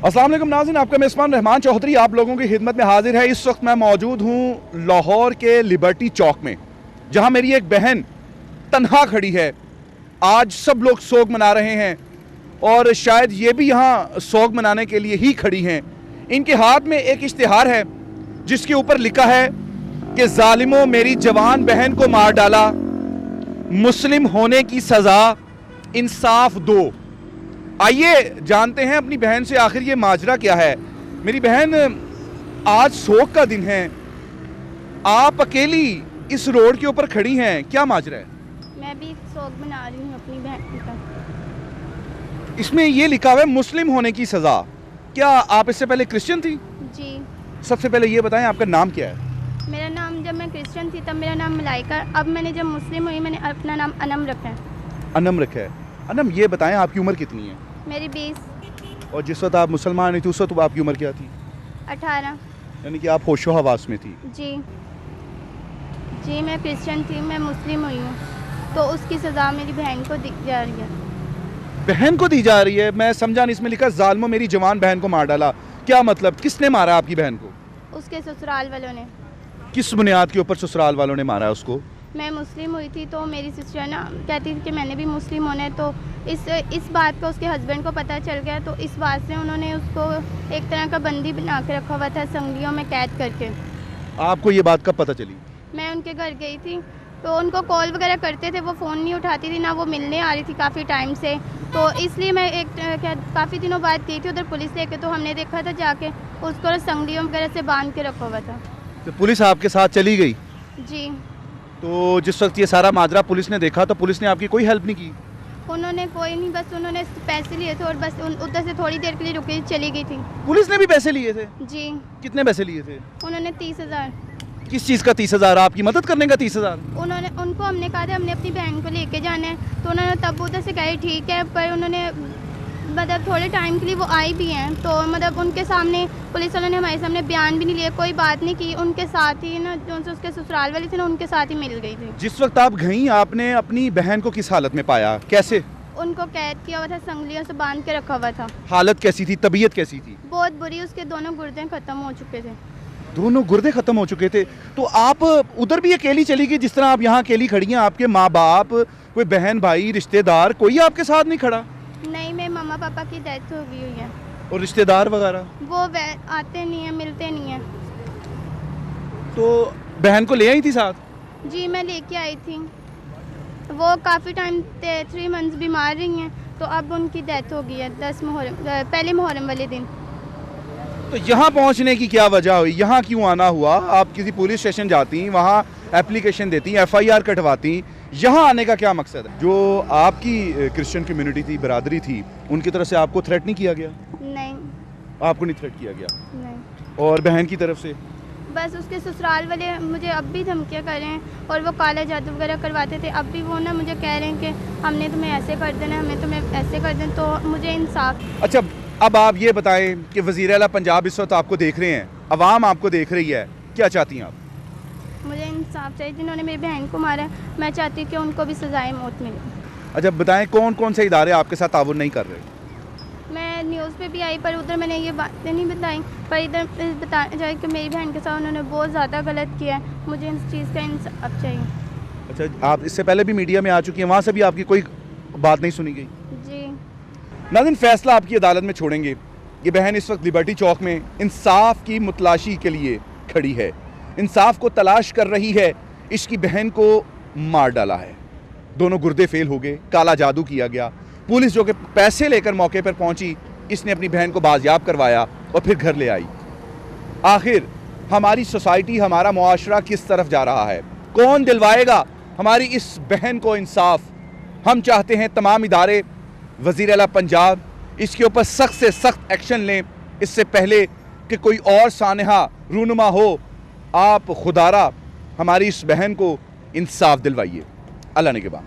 अस्सलाम वालेकुम नाज़रीन, आपका मेज़बान रहमान चौधरी आप लोगों की खिदमत में हाजिर है। इस वक्त मैं मौजूद हूँ लाहौर के लिबर्टी चौक में, जहाँ मेरी एक बहन तन्हा खड़ी है। आज सब लोग सोग मना रहे हैं और शायद ये भी यहाँ सोग मनाने के लिए ही खड़ी हैं। इनके हाथ में एक इश्तिहार है जिसके ऊपर लिखा है कि जालिमों मेरी जवान बहन को मार डाला, मुस्लिम होने की सज़ा इंसाफ दो। आइए जानते हैं अपनी बहन से आखिर ये माजरा क्या है। मेरी बहन, आज सोग का दिन है, आप अकेली इस रोड के ऊपर खड़ी हैं, क्या माजरा है? मैं भी सोग मना रही हूँ अपनी बहन का। इसमें ये लिखा हुआ है मुस्लिम होने की सज़ा। क्या आप इससे पहले क्रिश्चियन थी? जी। सबसे पहले ये बताएं आपका नाम क्या है? मेरा नाम, जब मैं क्रिश्चियन थी तब मेरा नाम मलाइका, अब मैंने जब मुस्लिम हुई मैंने अपना नाम अनम रखा है। अनम रखा है। अनम, ये बताएं आपकी उम्र कितनी है? मेरी 20। और जिस वक्त आप मुसलमान हुई थी उस वक्त आपकी उम्र क्या थी? 18। यानी कि आप होशो हवास में थी। जी जी, मैं क्रिश्चियन थी, मैं मुस्लिम हुई हूँ, तो उसकी सज़ा मेरी बहन को दी जा रही है। बहन को दी जा रही है? मैं समझा नहीं। इसमें लिखा जालिमों मेरी जवान बहन को मार डाला, क्या मतलब? किसने मारा आपकी बहन को? उसके ससुराल वालों ने। किस बुनियाद के ऊपर ससुराल वालों ने मारा उसको? मैं मुस्लिम हुई थी तो मेरी सिस्टर ना कहती थी कि मैंने भी मुस्लिम होना है, तो इस बात का उसके हस्बैंड को पता चल गया, तो इस बात से उन्होंने उसको एक तरह का बंदी बना के रखा हुआ था, संगलियों में कैद करके। आपको ये बात कब पता चली? मैं उनके घर गई थी तो उनको कॉल वगैरह करते थे, वो फ़ोन नहीं उठाती थी, ना वो मिलने आ रही थी काफ़ी टाइम से, तो इसलिए मैं काफ़ी दिनों बाद गई थी उधर पुलिस लेके, तो हमने देखा था जाके उसको संगलियों वगैरह से बांध के रखा हुआ था। तो पुलिस आपके साथ चली गई? जी। तो जिस वक्त ये सारा माजरा पुलिस ने देखा तो पुलिस ने आपकी कोई हेल्प नहीं की? उन्होंने कोई नहीं, बस उन्होंने पैसे लिए थे और बस उधर से थोड़ी देर के लिए रुकी चली गई थी। पुलिस ने भी पैसे लिए थे? जी। कितने पैसे लिए थे? उन्होंने 30,000। किस चीज़ का 30,000? आपकी मदद करने का 30,000? उनको हमने कहा था हमने अपनी बहन को लेके जाना है, तो उन्होंने तब उधर से कहा ठीक है, पर उन्होंने मतलब थोड़े टाइम के लिए वो आई भी हैं, तो मतलब उनके सामने पुलिस वालों ने हमारे सामने बयान भी नहीं लिया, कोई बात नहीं की, उनके साथ ही ना जो उनसे उसके ससुराल वाले थे ना उनके साथ ही मिल गई थी। जिस वक्त आप गईं आपने अपनी बहन को किस हालत में पाया, कैसे? उनको कैद किया हुआ था, संगलियों से बांध के रखा हुआ था। हालत कैसी थी, तबीयत कैसी थी? बहुत बुरी, उसके दोनों गुर्दे खत्म हो चुके थे। दोनों गुर्दे खत्म हो चुके थे? तो आप उधर भी अकेली चली गई जिस तरह आप यहाँ अकेली खड़ी हैं? आपके माँ बाप, कोई बहन भाई रिश्तेदार कोई आपके साथ नहीं खड़ा? नहीं, मेरे मम्मा पापा की डेथ हो गई हुई है। और रिश्तेदार वगैरह? वो आते नहीं है, मिलते नहीं है। तो बहन को ले आई थी साथ? जी, मैं लेके आई थी, वो काफ़ी टाइम 3 मंथ्स बीमार रही हैं, तो अब उनकी डेथ हो गई है 10 मुहर्रम, पहले मुहर्रम वाले दिन। तो यहाँ पहुँचने की क्या वजह हुई? यहाँ क्यों आना हुआ? आप किसी पुलिस स्टेशन जाती, वहाँ एप्लीकेशन देती, FIR कटवाती, यहाँ आने का क्या मकसद है? जो आपकी क्रिश्चियन कम्युनिटी थी, बरादरी थी, उनकी तरफ से आपको थ्रेट नहीं किया गया? नहीं। आपको नहीं थ्रेट किया गया? नहीं। और बहन की तरफ से? बस उसके ससुराल वाले मुझे अब भी धमकियाँ कर रहे हैं, और वो काला जादू वगैरह करवाते थे, अब भी वो ना मुझे कह रहे हैं कि हमने तुम्हें ऐसे कर देना, हमें तुम्हें ऐसे कर देना, तो मुझे इंसाफ। अच्छा, अब आप ये बताएं कि वज़ीर आला पंजाब इस वक्त आपको देख रहे हैं, अवाम आपको देख रही है, क्या चाहती हैं आप? मुझे इंसाफ चाहिए, जिन्होंने मेरी बहन को मारा, मैं चाहती हूँ कि उनको भी सजाए मौत मिले। अच्छा बताएं, कौन कौन से इदारे आपके साथ ताउन नहीं कर रहे? मैं न्यूज़ पे भी आई, पर उधर मैंने ये बातें नहीं बताई, पर इधर बता जाए कि मेरी बहन के साथ उन्होंने बहुत ज़्यादा गलत किया है, मुझे इस चीज़ का इंसाफ चाहिए। अच्छा, आप इससे पहले भी मीडिया में आ चुकी हैं, वहाँ से भी आपकी कोई बात नहीं सुनी गई? जी। नाज़रीन, फैसला आपकी अदालत में छोड़ेंगे। ये बहन इस वक्त लिबर्टी चौक में इंसाफ की मुतलाशी के लिए खड़ी है, इंसाफ को तलाश कर रही है। इसकी बहन को मार डाला है, दोनों गुर्दे फेल हो गए, काला जादू किया गया। पुलिस जो कि पैसे लेकर मौके पर पहुंची, इसने अपनी बहन को बाजियाब करवाया और फिर घर ले आई। आखिर हमारी सोसाइटी, हमारा मुआशरा किस तरफ जा रहा है? कौन दिलवाएगा हमारी इस बहन को इंसाफ? हम चाहते हैं तमाम इदारे, वज़ीर आला पंजाब इसके ऊपर सख्त से सख्त एक्शन लें, इससे पहले कि कोई और सानहा रूनुमा हो। आप खुदारा हमारी इस बहन को इंसाफ दिलवाइए। अल्लाह ने के बाद।